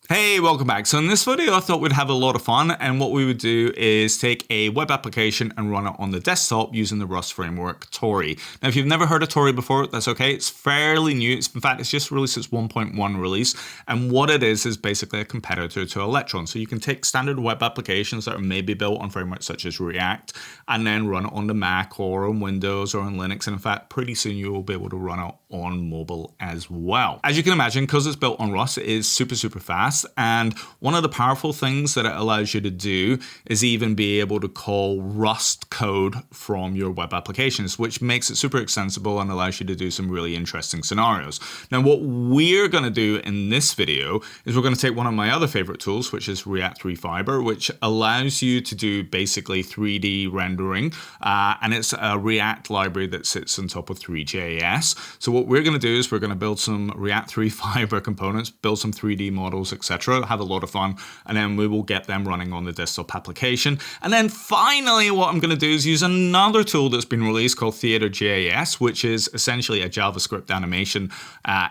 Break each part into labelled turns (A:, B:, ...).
A: Hey, welcome back. So in this video, I thought we'd have a lot of fun, and what we would do is take a web application and run it on the desktop using the Rust framework Tauri. Now, if you've never heard of Tauri before, that's okay. It's fairly new. In fact, it's just released its 1.1 release, and what it is basically a competitor to Electron. So you can take standard web applications that are maybe built on frameworks such as React, and then run it on the Mac or on Windows or on Linux. And in fact, pretty soon you will be able to run it on mobile as well. As you can imagine, because it's built on Rust, it is super fast. And one of the powerful things that it allows you to do is even be able to call Rust code from your web applications, which makes it super extensible and allows you to do some really interesting scenarios. Now, what we're going to do in this video is we're going to take one of my other favorite tools, which is React Three Fiber, which allows you to do basically 3D rendering. And it's a React library that sits on top of Three.JS. So what we're going to do is we're going to build some React Three Fiber components, build some 3D models, etc. Have a lot of fun, and then we will get them running on the desktop application. And then finally, what I'm going to do is use another tool that's been released called Theater.JS, which is essentially a JavaScript animation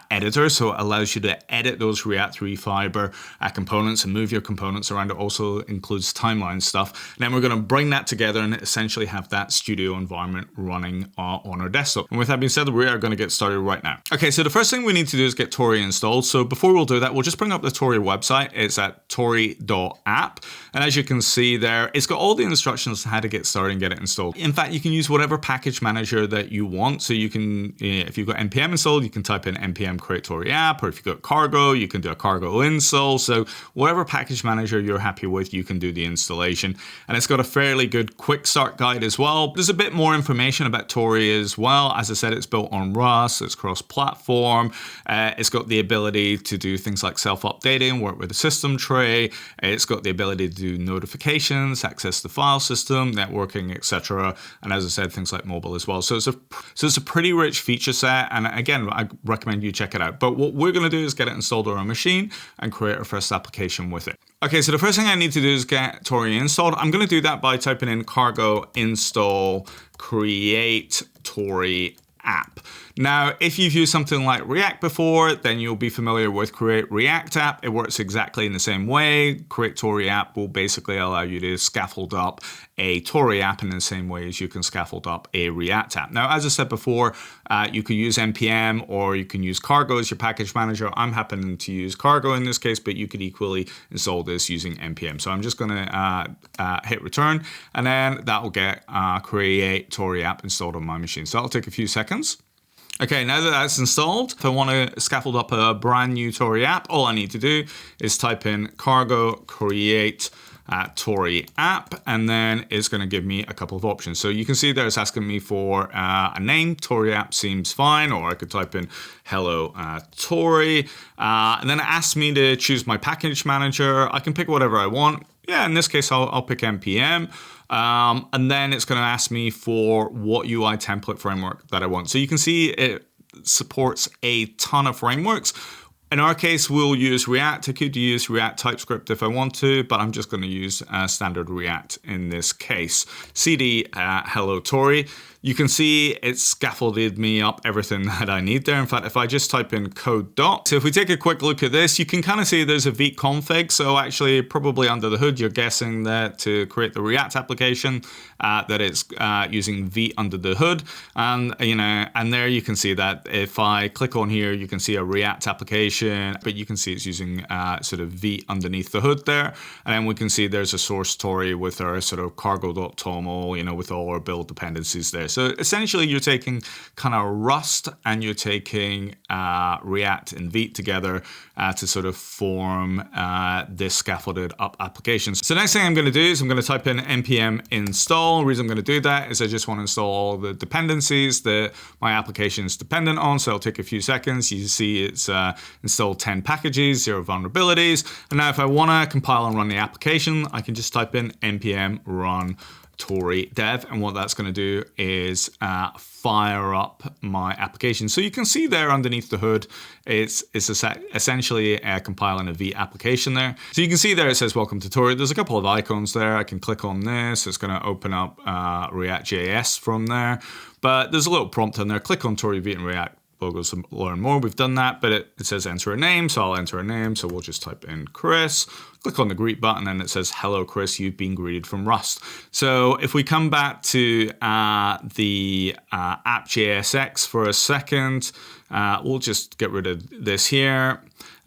A: editor. So it allows you to edit those React Three Fiber components and move your components around. It also includes timeline stuff. And then we're going to bring that together and essentially have that studio environment running on our desktop. And with that being said, we are going to get started right now. Okay, so the first thing we need to do is get Tauri installed. So before we'll do that, we'll just bring up the Tauri website. It's at Tauri.app. And as you can see there, it's got all the instructions on how to get started and get it installed. In fact, you can use whatever package manager that you want. So you can, if you've got npm installed, you can type in npm create-tauri-app, or if you've got cargo, you can do a cargo install. So whatever package manager you're happy with, you can do the installation. And it's got a fairly good quick start guide as well. There's a bit more information about Tauri as well. As I said, it's built on Rust, it's cross-platform. It's got the ability to do things like self-updating, work with the system tray. It's got the ability to do notifications, access the file system, networking, etc. And as I said, things like mobile as well. So it's a pretty rich feature set. And again, I recommend you check it out. But what we're going to do is get it installed on our machine and create our first application with it. Okay, so the first thing I need to do is get Tauri installed. I'm going to do that by typing in cargo install create-tauri-app. Now, if you've used something like React before, then you'll be familiar with create-React App. It works exactly in the same way. Create-Tauri-app will basically allow you to scaffold up a Tauri app in the same way as you can scaffold up a React app. Now, as I said before, you could use npm or you can use cargo as your package manager. I'm happening to use cargo in this case, but you could equally install this using npm. So I'm just going to hit return, and then that will get create-tauri-app installed on my machine. So that'll take a few seconds. Okay, now that that's installed, if I want to scaffold up a brand new Tauri app, all I need to do is type in cargo create Tauri app, and then it's going to give me a couple of options. So you can see there it's asking me for a name. Tauri app seems fine, or I could type in hello Tauri, and then it asks me to choose my package manager. I can pick whatever I want. Yeah, in this case, I'll pick npm. And then it's going to ask me for what UI template framework that I want. So you can see it supports a ton of frameworks. In our case, we'll use React. I could use React TypeScript if I want to, but I'm just going to use standard React in this case. cd hello Tauri. You can see it's scaffolded me up everything that I need there. In fact, if I just type in code doc, so if we take a quick look at this, you can kind of see there's a Vite config. So actually, probably under the hood, you're guessing that to create the React application, that it's using Vite under the hood. And and there you can see that if I click on here, you can see a React application, but you can see it's using sort of Vite underneath the hood there. And then we can see there's a source Tauri with our sort of cargo.toml, with all our build dependencies there. So essentially, you're taking kind of Rust and you're taking React and Vite together to sort of form this scaffolded up application. So next thing I'm going to do is I'm going to type in npm install. The reason I'm going to do that is I just want to install all the dependencies that my application is dependent on. So it'll take a few seconds. You see it's installed 10 packages, 0 vulnerabilities. And now if I want to compile and run the application, I can just type in npm run Tauri dev, and what that's going to do is fire up my application. So you can see there underneath the hood, it's essentially compiling a Vite application there. So you can see there it says welcome to Tauri. There's a couple of icons there. I can click on this. It's going to open up React.JS from there. But there's a little prompt in there. Click on Tauri Vite and React logos to learn more. We've done that, but it says enter a name, so I'll enter a name. So we'll just type in Chris, click on the greet button, and it says, hello, Chris, you've been greeted from Rust. So if we come back to the app.jsx for a second, we'll just get rid of this here.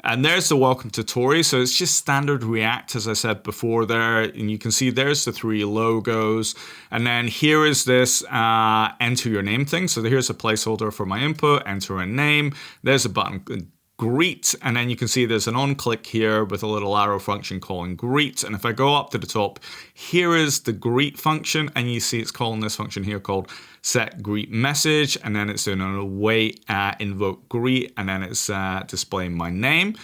A: And there's the welcome to Tauri. So it's just standard React, as I said before there. And you can see there's the 3 logos. And then here is this enter your name thing. So here's a placeholder for my input, enter a name. There's a button, greet, and then you can see there's an on click here with a little arrow function calling greet. And if I go up to the top, here is the greet function, and you see it's calling this function here called set greet message, and then it's doing an await invoke greet, and then it's displaying my name.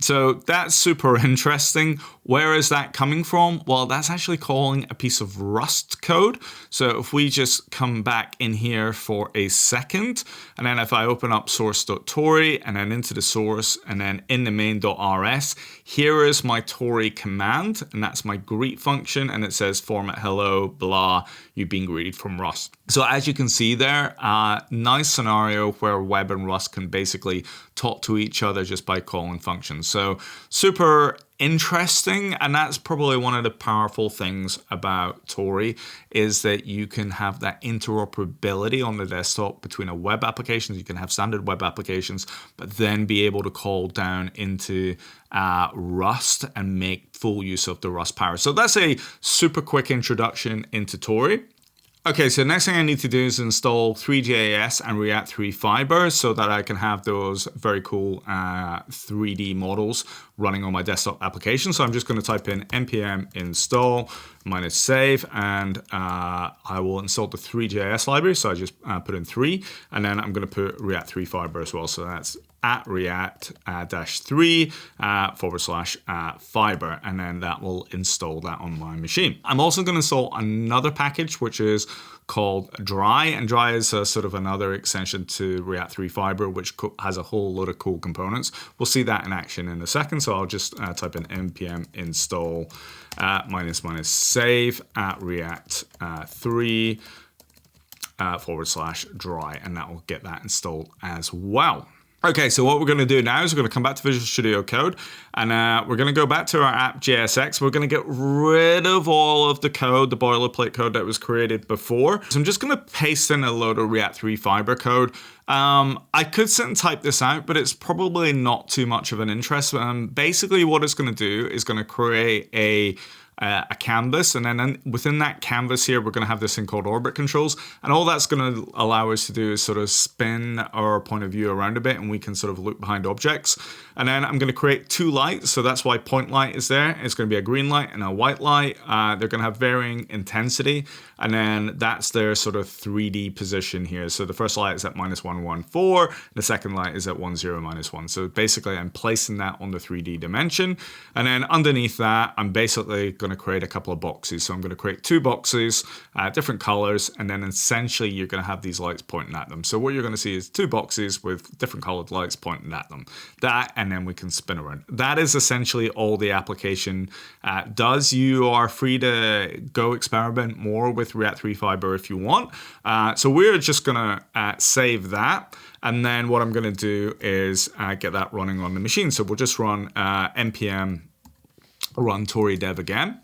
A: So that's super interesting. Where is that coming from? Well, that's actually calling a piece of Rust code. So if we just come back in here for a second, and then if I open up source.tauri and then into the source and then in the main.rs, here is my Tauri command, and that's my greet function, and it says format hello, blah, you've been greeted from Rust. So as you can see there, nice scenario where web and Rust can basically talk to each other just by calling functions. So super interesting, and that's probably one of the powerful things about Tauri, is that you can have that interoperability on the desktop between a web applications. You can have standard web applications, but then be able to call down into Rust and make full use of the Rust power. So that's a super quick introduction into Tauri. Okay, so next thing I need to do is install Three.JS and React Three Fiber so that I can have those very cool 3D models running on my desktop application. So I'm just going to type in npm install -save, and I will install the Three.js library. So I just put in 3, and then I'm going to put React Three Fiber as well. So that's at react-3 /fiber, and then that will install that on my machine. I'm also going to install another package which is called Drei, and Drei is a sort of another extension to React Three Fiber, which has a whole lot of cool components. We'll see that in action in a second, so I'll just type in npm install -save at react3 /Drei, and that will get that installed as well. Okay, so what we're going to do now is we're going to come back to Visual Studio Code, and we're going to go back to our app.jsx. We're going to get rid of all of the code, the boilerplate code that was created before. So I'm just going to paste in a load of React Three Fiber code. I could sit and type this out, but it's probably not too much of an interest. Basically what it's going to do is going to create a canvas, and then within that canvas here we're going to have this thing called orbit controls, and all that's going to allow us to do is sort of spin our point of view around a bit, and we can sort of look behind objects. And then I'm going to create 2 lights, so that's why point light is there. It's going to be a green light and a white light. They're going to have varying intensity, and then that's their sort of 3D position here. So the first light is at -114, the second light is at 10 -1. So basically I'm placing that on the 3D dimension, and then underneath that I'm basically going to create a couple of boxes. So I'm going to create 2 boxes, different colors, and then essentially you're going to have these lights pointing at them. So what you're going to see is 2 boxes with different colored lights pointing at them. That, and then we can spin around. That is essentially all the application does. You are free to go experiment more with React Three Fiber if you want. So we're just going to save that. And then what I'm going to do is get that running on the machine. So we'll just run npm run Tauri dev again.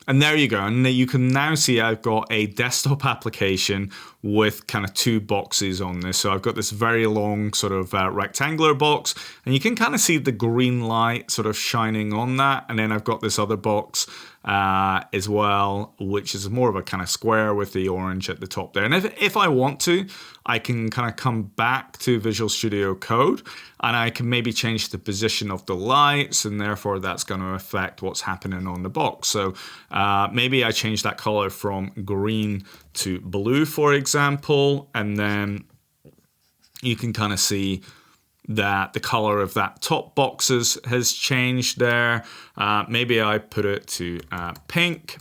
A: And there you go. And you can now see I've got a desktop application with kind of 2 boxes on this. So I've got this very long sort of rectangular box, and you can kind of see the green light sort of shining on that. And then I've got this other box as well, which is more of a kind of square with the orange at the top there. And if I want to, I can kind of come back to Visual Studio Code, and I can maybe change the position of the lights, and therefore that's going to affect what's happening on the box. So maybe I change that color from green to blue, for example, and then you can kind of see that the color of that top boxes has changed there. Maybe I put it to pink.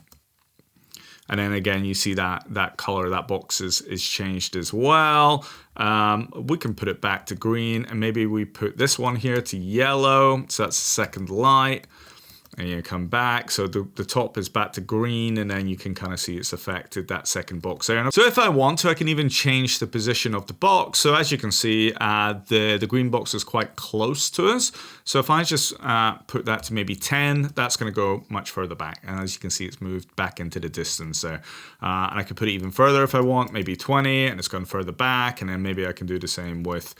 A: And then again, you see that color of that box is changed as well. We can put it back to green, and maybe we put this one here to yellow. So that's the second light. and you come back. So the top is back to green, and then you can kind of see it's affected that second box there. So if I want to, I can even change the position of the box. So as you can see, the green box is quite close to us. So if I just put that to maybe 10, that's going to go much further back. And as you can see, it's moved back into the distance there. And I could put it even further if I want, maybe 20, and it's gone further back. And then maybe I can do the same with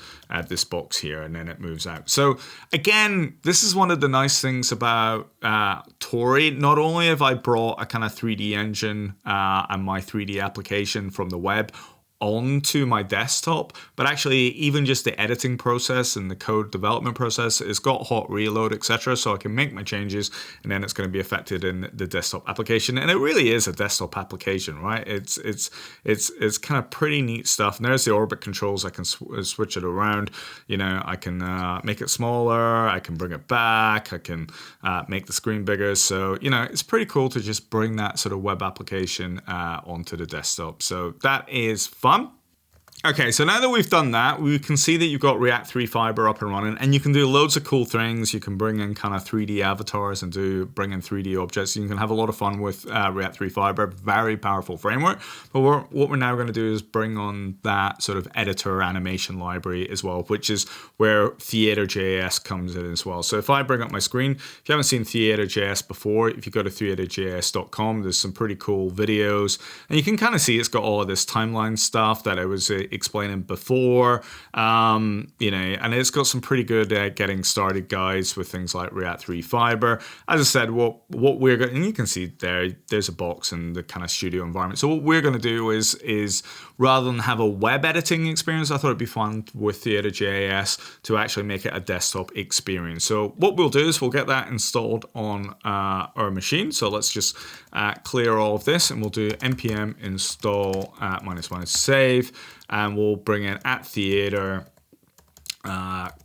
A: this box here, and then it moves out. So again, this is one of the nice things about Tauri. Not only have I brought a kind of 3D engine and my 3D application from the web onto my desktop, but actually even just the editing process and the code development process, it's got hot reload, etc. So I can make my changes, and then it's going to be affected in the desktop application. And it really is a desktop application, right? It's kind of pretty neat stuff. And there's the orbit controls. I can switch it around. You know, I can make it smaller. I can bring it back. I can make the screen bigger. So, you know, it's pretty cool to just bring that sort of web application onto the desktop. So that is fun. Okay, so now that we've done that, we can see that you've got React Three Fiber up and running, and you can do loads of cool things. You can bring in kind of 3D avatars and bring in 3D objects. You can have a lot of fun with React Three Fiber, very powerful framework. But what we're now going to do is bring on that sort of editor animation library as well, which is where TheaterJS comes in as well. So if I bring up my screen, if you haven't seen TheaterJS before, if you go to TheaterJS.com, there's some pretty cool videos, and you can kind of see it's got all of this timeline stuff that I was explaining before, you know, and it's got some pretty good getting started guides with things like React Three Fiber. As I said, what we're going, and you can see there's a box and the kind of studio environment. So what we're going to do is rather than have a web editing experience, I thought it'd be fun with TheaterJS to actually make it a desktop experience. So what we'll do is we'll get that installed on our machine. So let's just clear all of this, and we'll do npm install --save. And we'll bring in @theater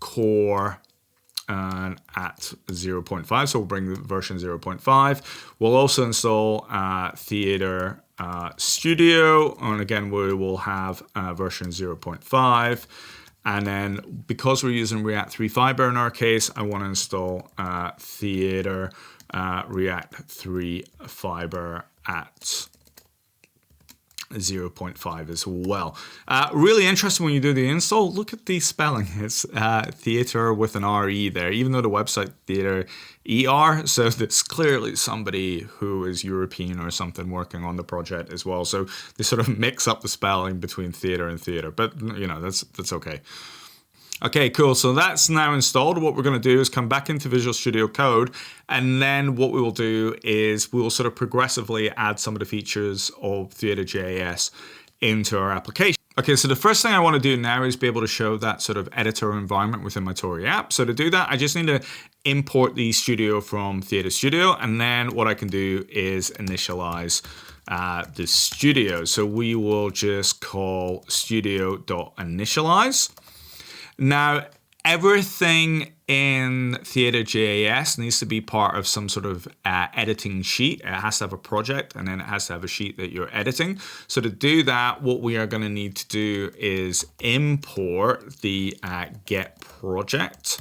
A: core and at 0.5. So we'll bring the version 0.5. We'll also install Theater Studio. And again, we will have version 0.5. And then because we're using React Three Fiber in our case, I want to install Theater React Three Fiber at 0.5 as well. Really interesting when you do the install. Look at the spelling. It's theater with an RE there, even though the website theater ER. So that's clearly somebody who is European or something working on the project as well. So they sort of mix up the spelling between theater and theater, but you know, that's okay. Okay, cool. So that's now installed. What we're going to do is come back into Visual Studio Code, and then what we will do is we will sort of progressively add some of the features of TheaterJS into our application. Okay, so the first thing I want to do now is be able to show that sort of editor environment within my Tauri app. So to do that, I just need to import the studio from Theater Studio, and then what I can do is initialize the studio. So we will just call studio.initialize. Now, everything in TheaterJS needs to be part of some sort of editing sheet. It has to have a project, and then it has to have a sheet that you're editing. So to do that, what we are going to need to do is import the get project.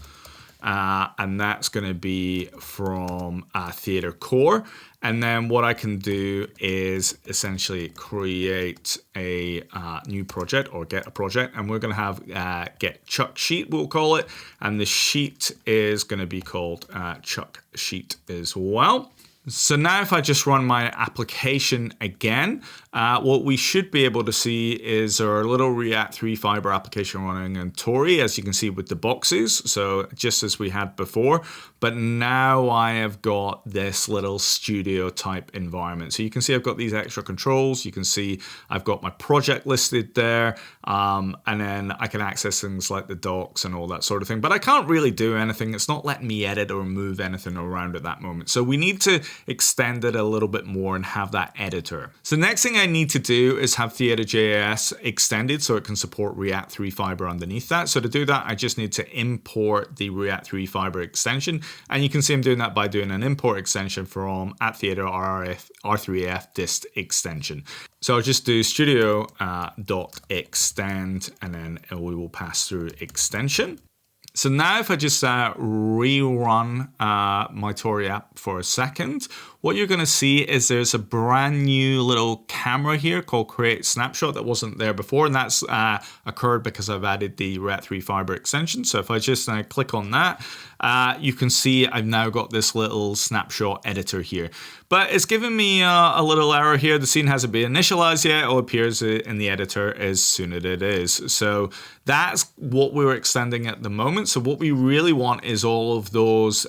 A: And that's going to be from Theater Core. And then what I can do is essentially create a new project or get a project. And we're going to have get Chuck sheet, we'll call it. And the sheet is going to be called Chuck sheet as well. So now if I just run my application again, what we should be able to see is our little React Three Fiber application running in Tauri, as you can see with the boxes. So just as we had before, but now I have got this little studio type environment. So you can see I've got these extra controls. You can see I've got my project listed there. And then I can access things like the docs and all that sort of thing, but I can't really do anything. It's not letting me edit or move anything around at that moment. So we need to extend it a little bit more and have that editor. So the next thing I need to do is have TheaterJS extended so it can support React Three Fiber underneath that. So to do that, I just need to import the React Three Fiber extension. And you can see I'm doing that by doing an import extension from @theater R3F dist extension. So I'll just do studio.extend, and then we will pass through extension. So now if I just rerun my Tauri app for a second, what you're going to see is there's a brand new little camera here called Create Snapshot that wasn't there before, and that's occurred because I've added the React Three Fiber extension. So if I just click on that, you can see I've now got this little snapshot editor here. But it's given me a little error here. The scene hasn't been initialized yet. It appears in the editor as soon as it is. So that's what we're extending at the moment. So what we really want is all of those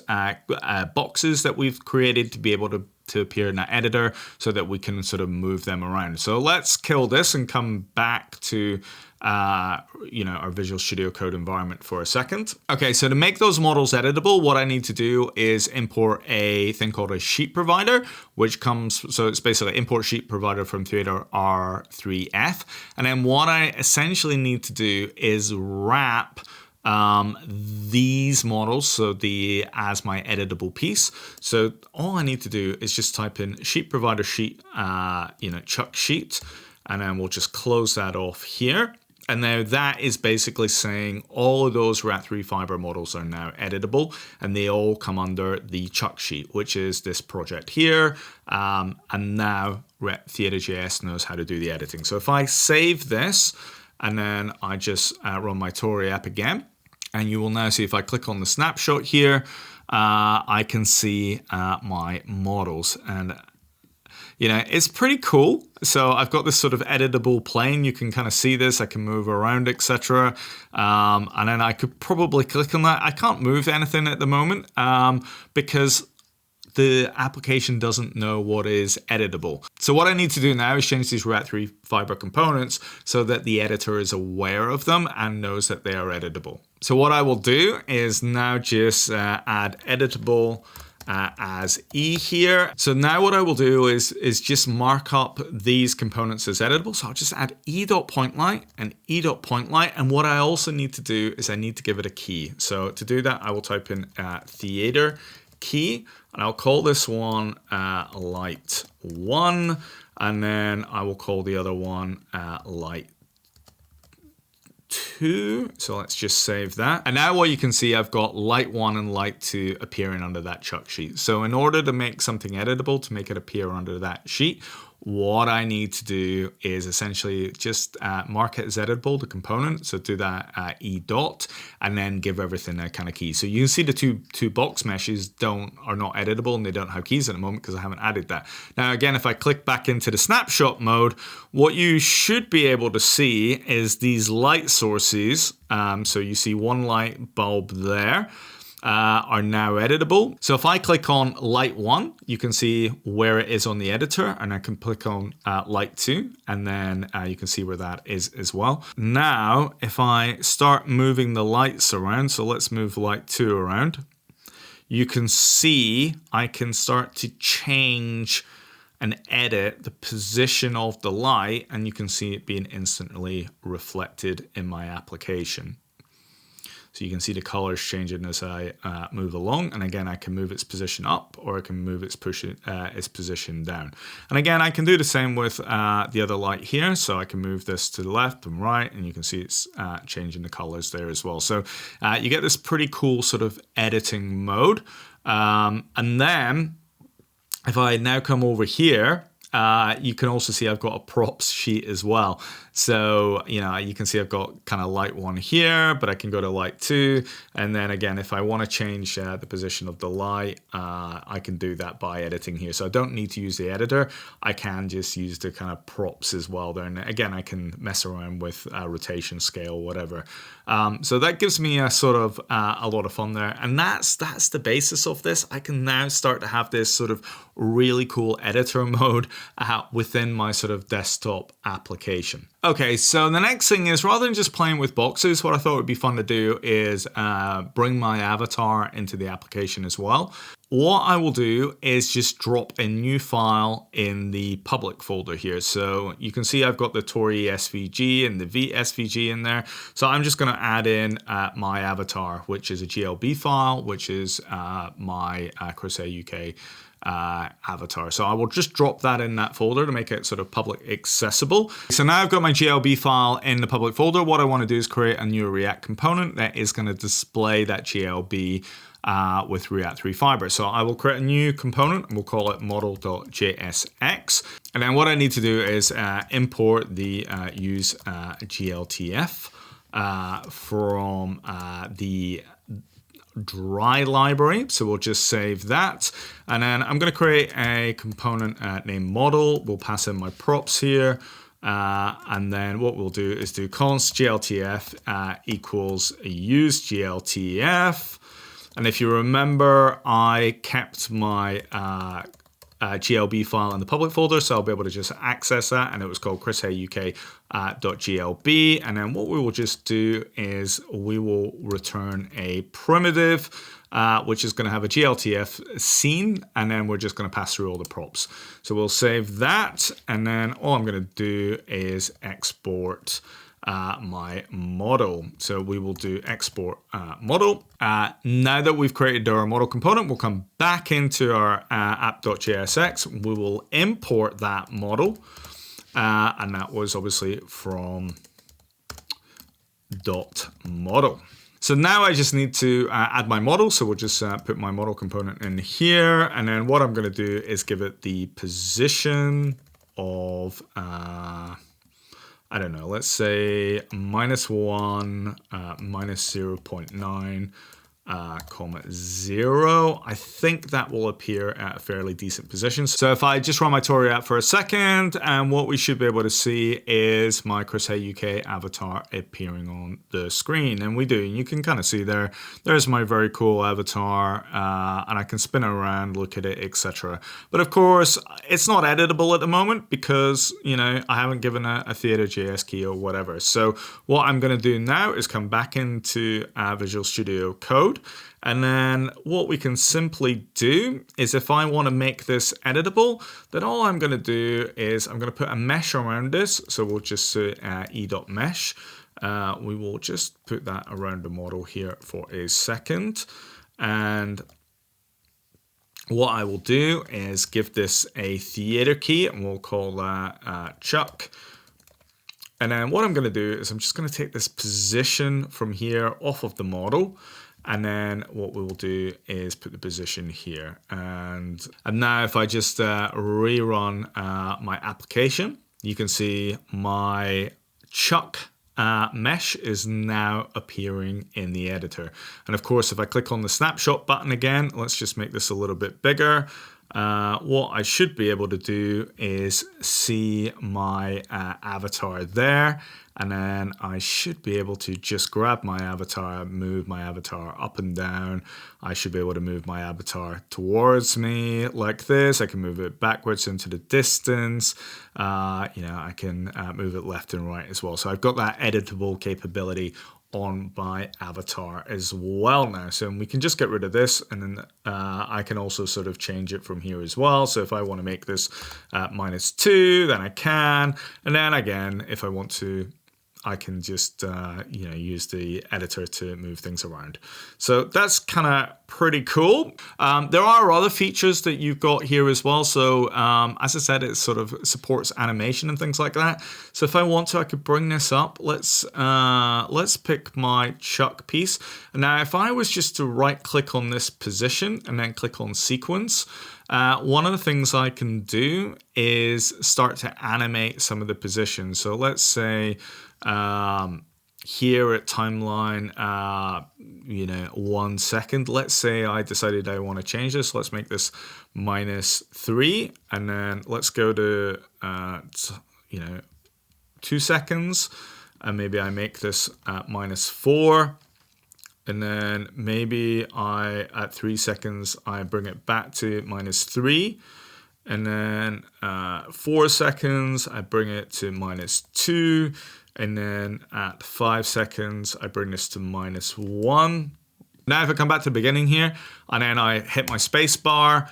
A: boxes that we've created to be able to appear in that editor so that we can sort of move them around. So let's kill this and come back to our Visual Studio Code environment for a second. Okay, so to make those models editable, what I need to do is import a thing called a sheet provider, which comes, so it's basically import sheet provider from Theater R3F. And then what I essentially need to do is wrap these models, so as my editable piece. So all I need to do is just type in sheet provider sheet, chuck sheet, and then we'll just close that off here. And now that is basically saying all of those React Three Fiber models are now editable, and they all come under the chuck sheet, which is this project here. And now TheaterJS knows how to do the editing. So if I save this, and then I just run my Tauri app again, and you will now see if I click on the snapshot here, I can see my models. And it's pretty cool. So I've got this sort of editable plane. You can kind of see this. I can move around, etc. And then I could probably click on that. I can't move anything at the moment because the application doesn't know what is editable. So what I need to do now is change these React Three Fiber components so that the editor is aware of them and knows that they are editable. So what I will do is now just add editable as E here. So now what I will do is just mark up these components as editable. So I'll just add e.pointlight and e.pointlight. And what I also need to do is I need to give it a key. So to do that, I will type in theater key, and I'll call this one light 1, and then I will call the other one light 2. So let's just save that. And now what you can see, I've got light 1 and light 2 appearing under that chuck sheet. So in order to make something editable, to make it appear under that sheet, what I need to do is essentially just mark it as editable, the component. So do that e dot, and then give everything a kind of key. So you can see the two box meshes are not editable, and they don't have keys at the moment because I haven't added that. Now again, if I click back into the snapshot mode, what you should be able to see is these light sources. So you see one light bulb there. Are now editable. So if I click on light 1, you can see where it is on the editor, and I can click on light 2, and then you can see where that is as well. Now, if I start moving the lights around, so let's move light 2 around, you can see I can start to change and edit the position of the light, and you can see it being instantly reflected in my application. So you can see the colors changing as I move along. And again, I can move its position up, or I can move its position down. And again, I can do the same with the other light here. So I can move this to the left and right, and you can see it's changing the colors there as well. So you get this pretty cool sort of editing mode. And then if I now come over here, you can also see I've got a props sheet as well. So, you can see I've got kind of light 1 here, but I can go to light 2. And then again, if I want to change the position of the light, I can do that by editing here. So I don't need to use the editor. I can just use the kind of props as well there. And again, I can mess around with rotation, scale, whatever. So that gives me a sort of a lot of fun there. And that's the basis of this. I can now start to have this sort of really cool editor mode within my sort of desktop application. Okay, so the next thing is, rather than just playing with boxes, what I thought would be fun to do is bring my avatar into the application as well. what I will do is just drop a new file in the public folder here. So you can see I've got the Tauri SVG and the Vite SVG in there. So I'm just going to add in my avatar, which is a GLB file, which is my Crusade UK avatar. So I will just drop that in that folder to make it sort of public accessible. So now I've got my GLB file in the public folder. What I want to do is create a new React component that is going to display that GLB with React Three Fiber. So I will create a new component and we'll call it model.jsx. And then what I need to do is import the use GLTF from the Drei library. So we'll just save that. And then I'm going to create a component named model. We'll pass in my props here. And then what we'll do is do const GLTF equals use GLTF. And if you remember, I kept my GLB file in the public folder, so I'll be able to just access that, and it was called chrisheyuk.glb. And then what we will just do is we will return a primitive, which is going to have a GLTF scene, and then we're just going to pass through all the props. So we'll save that, and then all I'm going to do is export my model. So we will do export model. Now that we've created our model component, we'll come back into our app.jsx. We will import that model. And that was obviously from .model. So now I just need to add my model. So we'll just put my model component in here. And then what I'm going to do is give it the position of I don't know, let's say -1, -0.9, (0). I think that will appear at a fairly decent position. So if I just run my Tauri app for a second, and what we should be able to see is my Crusade UK avatar appearing on the screen. And we do, and you can kind of see there's my very cool avatar, and I can spin it around, look at it, etc. But of course, it's not editable at the moment because, you know, I haven't given a TheaterJS key or whatever. So what I'm going to do now is come back into Visual Studio Code. And then what we can simply do is if I want to make this editable, then all I'm going to do is I'm going to put a mesh around this. So we'll just say e.mesh. We will just put that around the model here for a second. And what I will do is give this a theater key, and we'll call that Chuck. And then what I'm going to do is I'm just going to take this position from here off of the model. And then what we will do is put the position here. And now if I just rerun my application, you can see my Chuck mesh is now appearing in the editor. And of course, if I click on the snapshot button again, let's just make this a little bit bigger. What I should be able to do is see my avatar there, and then I should be able to just grab my avatar, move my avatar up and down. I should be able to move my avatar towards me like this. I can move it backwards into the distance. You know, I can move it left and right as well. So I've got that editable capability on my avatar as well now. So we can just get rid of this, and then I can also sort of change it from here as well. So if I want to make this -2, then I can. And then again, if I want to, I can just you know, use the editor to move things around. So that's kind of pretty cool. There are other features that you've got here as well. So as I said, it sort of supports animation and things like that. So if I want to, I could bring this up. Let's pick my Chuck piece. Now, if I was just to right click on this position and then click on sequence, one of the things I can do is start to animate some of the positions. So let's say here at timeline, you know, 1 second. Let's say I decided I want to change this. Let's make this -3, and then let's go to you know, 2 seconds, and maybe I make this -4. And then maybe at 3 seconds, I bring it back to -3. And then 4 seconds, I bring it to -2. And then at 5 seconds, I bring this to -1. Now if I come back to the beginning here and then I hit my space bar,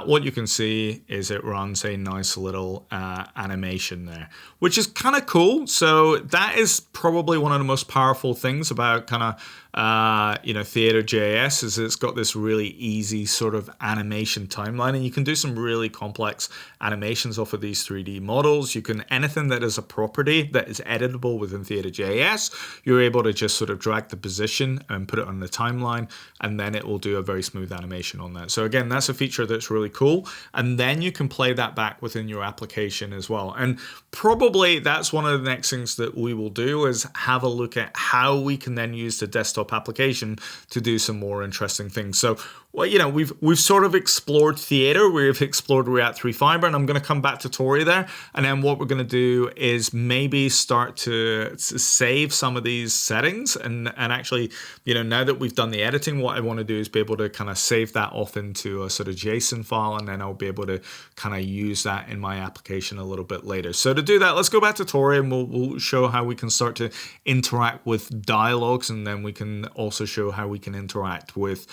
A: what you can see is it runs a nice little animation there, which is kind of cool. So that is probably one of the most powerful things about kind of Theater.JS is it's got this really easy sort of animation timeline, and you can do some really complex animations off of these 3D models. You can, anything that is a property that is editable within Theater.js, you're able to just sort of drag the position and put it on the timeline, and then it will do a very smooth animation on that. So again, that's a feature that's really cool. And then you can play that back within your application as well. And probably that's one of the next things that we will do is have a look at how we can then use the desktop application to do some more interesting things. So, well, we've sort of explored Theater, we've explored React Three Fiber, and I'm going to come back to Tauri there. And then what we're going to do is maybe start to save some of these settings. And actually, now that we've done the editing, what I want to do is be able to kind of save that off into a sort of JSON file, and then I'll be able to kind of use that in my application a little bit later. So to do that, let's go back to Tauri, and we'll show how we can start to interact with dialogs, and then we can also show how we can interact with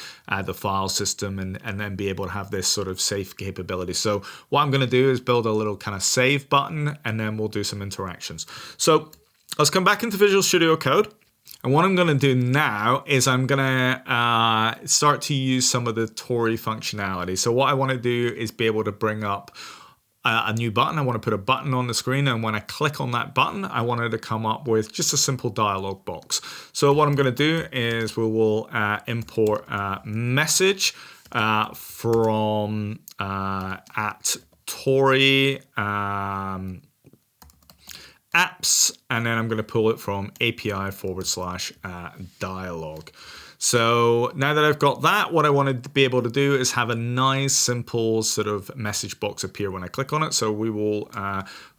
A: the file system and then be able to have this sort of save capability. So what I'm going to do is build a little kind of save button, and then we'll do some interactions. So let's come back into Visual Studio Code. And what I'm going to do now is I'm going to start to use some of the Tauri functionality. So what I want to do is be able to bring up a new button. I want to put a button on the screen, and when I click on that button, I want it to come up with just a simple dialog box. So what I'm going to do is we will import message from at Tauri apps, and then I'm going to pull it from API/dialog. So now that I've got that, what I want to be able to do is have a nice, simple sort of message box appear when I click on it. So we will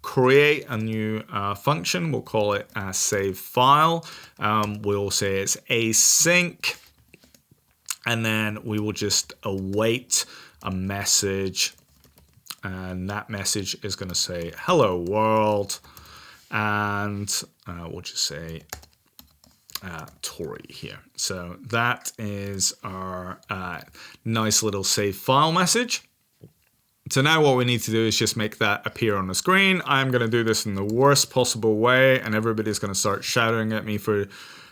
A: create a new function. We'll call it save file. We'll say it's async. And then we will just await a message. And that message is going to say, hello world. And we'll just say Tauri here. So that is our nice little save file message. So now what we need to do is just make that appear on the screen. I'm going to do this in the worst possible way, and everybody's going to start shouting at me for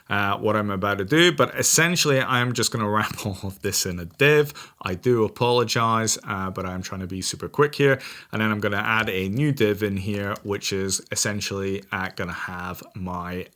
A: what I'm about to do, but essentially I'm just going to wrap all of this in a div. I do apologize, but I'm trying to be super quick here. And then I'm going to add a new div in here, which is essentially going to have my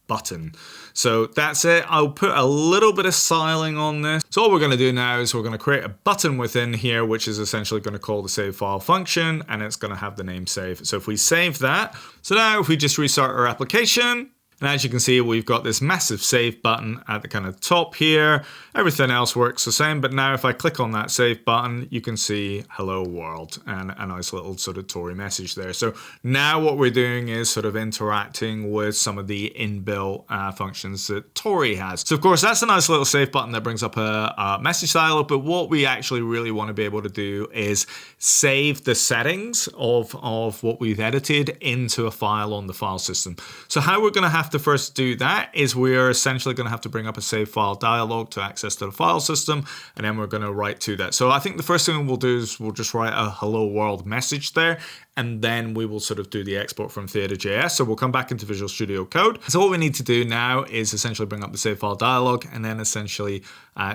A: button. So that's it. I'll put a little bit of styling on this. So all we're going to do now is we're going to create a button within here, which is essentially going to call the save file function, and it's going to have the name save. So if we save that, so now if we just restart our application, and as you can see, we've got this massive save button at the kind of top here. Everything else works the same, but now if I click on that save button, you can see hello world and a nice little sort of Tauri message there. So now what we're doing is sort of interacting with some of the inbuilt functions that Tauri has. So of course, that's a nice little save button that brings up a message dialog, but what we actually really want to be able to do is save the settings of what we've edited into a file on the file system. So how we're going to have to first do that is we're essentially going to have to bring up a save file dialog to access to the file system, and then we're going to write to that. So I think the first thing we'll do is we'll just write a hello world message there, and then we will sort of do the export from Theatre.js. So we'll come back into Visual Studio Code. So what we need to do now is essentially bring up the save file dialog and then essentially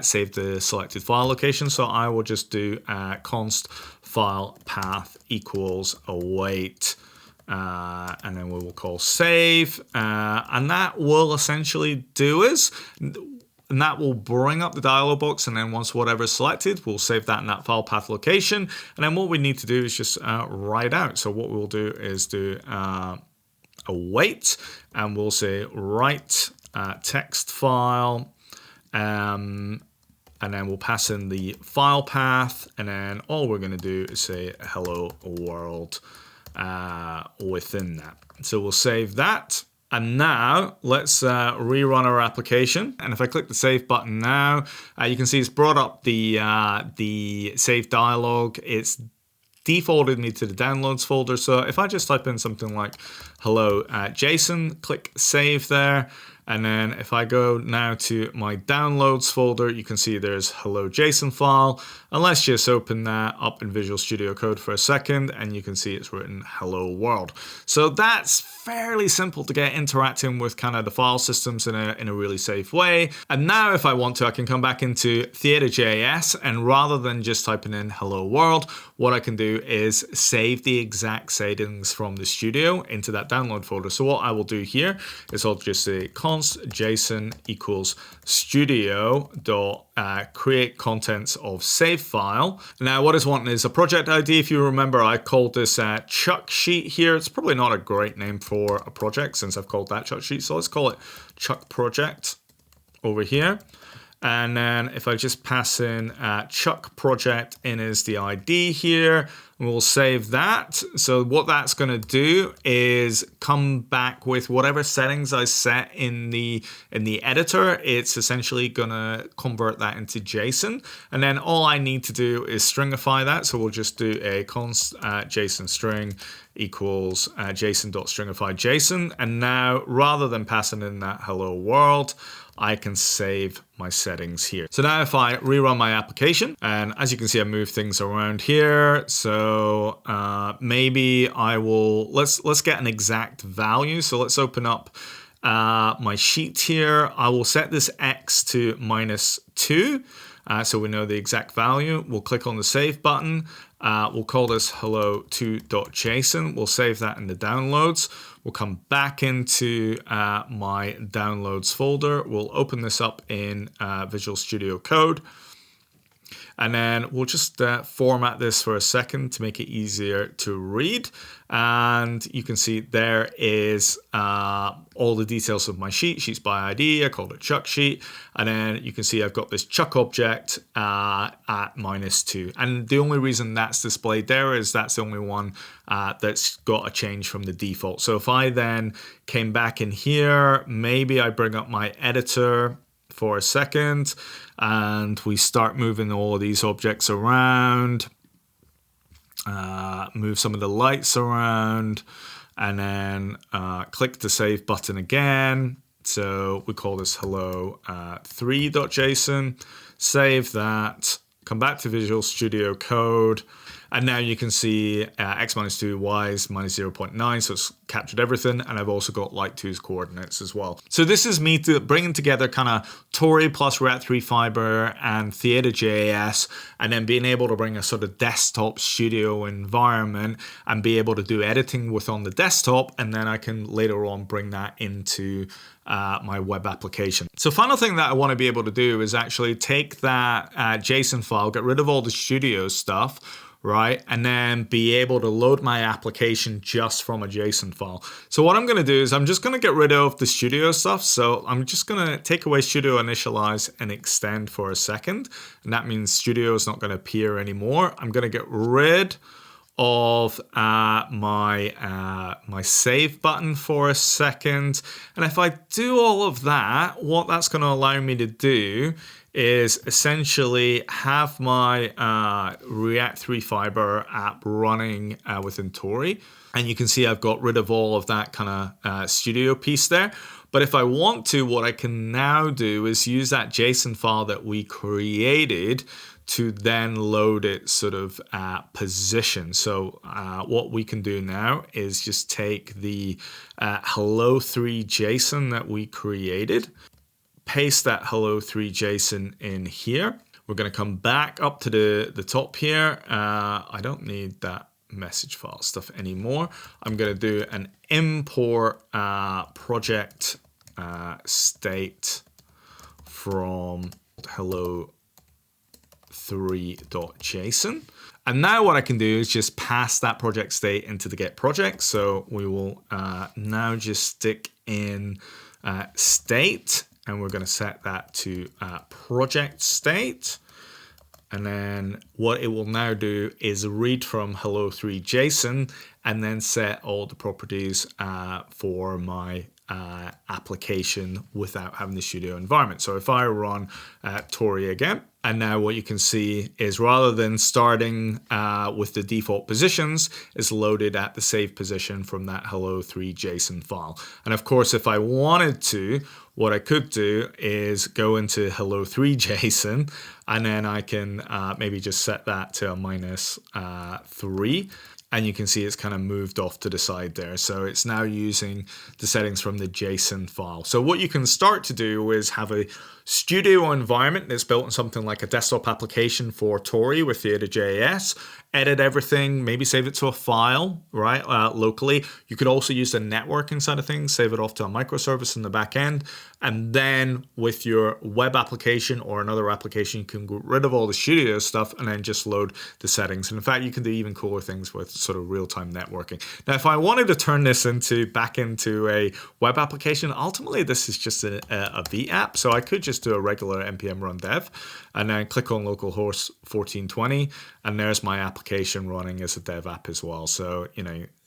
A: save the selected file location. So I will just do const file path equals await. And then we will call save, and that will essentially do us. And that will bring up the dialog box, and then once whatever is selected, we'll save that in that file path location. And then what we need to do is just write out. So what we'll do is do await, and we'll say write text file, and then we'll pass in the file path, and then all we're going to do is say hello world within that. So we'll save that. And now let's rerun our application. And if I click the save button now, you can see it's brought up the save dialog. It's defaulted me to the downloads folder. So if I just type in something like hello JSON, click save there, And then if I go now to my downloads folder, you can see there's hello JSON file. And let's just open that up in Visual Studio Code for a second, and you can see it's written hello world. So that's fairly simple to get interacting with kind of the file systems in a really safe way. And now if I want to, I can come back into Theater.JS, and rather than just typing in hello world, what I can do is save the exact settings from the studio into that download folder. So what I will do here is I'll just say const JSON equals studio dot create contents of save file. Now what it's wanting is a project ID. If you remember, I called this Chuck sheet here. It's probably not a great name for a project since I've called that Chuck sheet. So let's call it Chuck project over here. And then if I just pass in Chuck project in as the ID here, we'll save that. So what that's going to do is come back with whatever settings I set in the editor. It's essentially going to convert that into JSON. And then all I need to do is stringify that. So we'll just do a const JSON string equals JSON.stringify JSON. And now rather than passing in that hello world, I can save my settings here. So now if I rerun my application, and as you can see, I move things around here. So maybe I will, let's get an exact value. So let's open up my sheet here. I will set this X to -2. So we know the exact value. We'll click on the save button. We'll call this hello2.json. We'll save that in the downloads. We'll come back into my downloads folder. We'll open this up in Visual Studio Code. And then we'll just format this for a second to make it easier to read. And you can see there is all the details of my sheet, sheets by ID. I called it Chuck sheet. And then you can see I've got this Chuck object at -2. And the only reason that's displayed there is that's the only one that's got a change from the default. So if I then came back in here, maybe I bring up my editor for a second, and we start moving all of these objects around, move some of the lights around, and then click the save button again. So we call this hello3.json, save that, come back to Visual Studio Code, and now you can see x -2, y is -0.9, so it's captured everything, and I've also got light2's coordinates as well. So this is me bringing together kind of Tauri plus React Three Fiber and TheaterJS, and then being able to bring a sort of desktop studio environment and be able to do editing with on the desktop, and then I can later on bring that into my web application. So final thing that I want to be able to do is actually take that JSON file, get rid of all the studio stuff, right? And then be able to load my application just from a JSON file. So what I'm going to do is I'm just going to get rid of the studio stuff. So I'm just going to take away studio initialize and extend for a second. And that means studio is not going to appear anymore. I'm going to get rid of my save button for a second. And if I do all of that, what that's going to allow me to do is essentially have my React Three Fiber app running within Tauri. And you can see I've got rid of all of that kind of studio piece there. But if I want to, what I can now do is use that JSON file that we created to then load it sort of position. So what we can do now is just take the hello3 JSON that we created, paste that hello3 JSON in here. We're going to come back up to the top here. I don't need that message file stuff anymore. I'm going to do an import project state from hello3.json. And now what I can do is just pass that project state into the get project. So we will now just stick in state, and we're going to set that to project state. And then what it will now do is read from hello3 JSON and then set all the properties for my application without having the studio environment. So if I run Tauri again, and now what you can see is rather than starting with the default positions, it's loaded at the save position from that hello3 JSON file. And of course, if I wanted to, what I could do is go into hello 3.json, and then I can maybe just set that to a -3. And you can see it's kind of moved off to the side there. So it's now using the settings from the JSON file. So what you can start to do is have a studio environment that's built on something like a desktop application for Tauri with Theater.JS, edit everything, maybe save it to a file, right, locally. You could also use the networking side of things, save it off to a microservice in the back end. And then with your web application or another application, you can get rid of all the studio stuff and then just load the settings. And in fact, you can do even cooler things with sort of real-time networking. Now, if I wanted to turn this back into a web application, ultimately this is just a Vite app. So I could just do a regular npm run dev and then click on localhost 1420, and there's my application running as a dev app as well. So,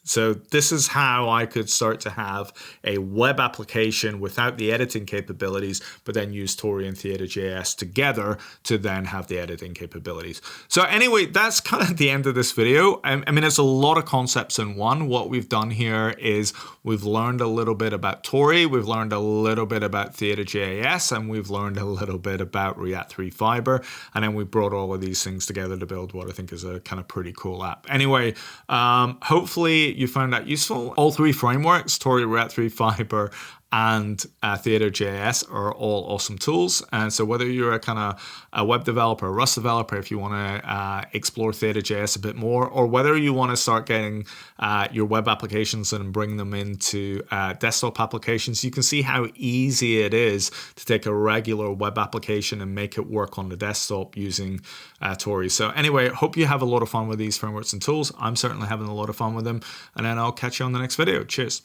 A: so this is how I could start to have a web application without the editing capabilities, but then use Tauri and TheaterJS together to then have the editing capabilities. So anyway, that's kind of the end of this video. I mean, it's a lot of concepts in one. What we've done here is we've learned a little bit about Tauri, we've learned a little bit about TheaterJS, and we've learned a little bit about React Three Fiber. And then we brought all of these things together to build what I think is a kind of pretty cool app. Anyway, hopefully you found that useful. All three frameworks, Tauri, React Three Fiber, and Theater.js are all awesome tools. And so whether you're a kind of a web developer, a Rust developer, if you want to explore Theater.js a bit more, or whether you want to start getting your web applications and bring them into desktop applications, you can see how easy it is to take a regular web application and make it work on the desktop using Tauri. So anyway, hope you have a lot of fun with these frameworks and tools. I'm certainly having a lot of fun with them. And then I'll catch you on the next video. Cheers.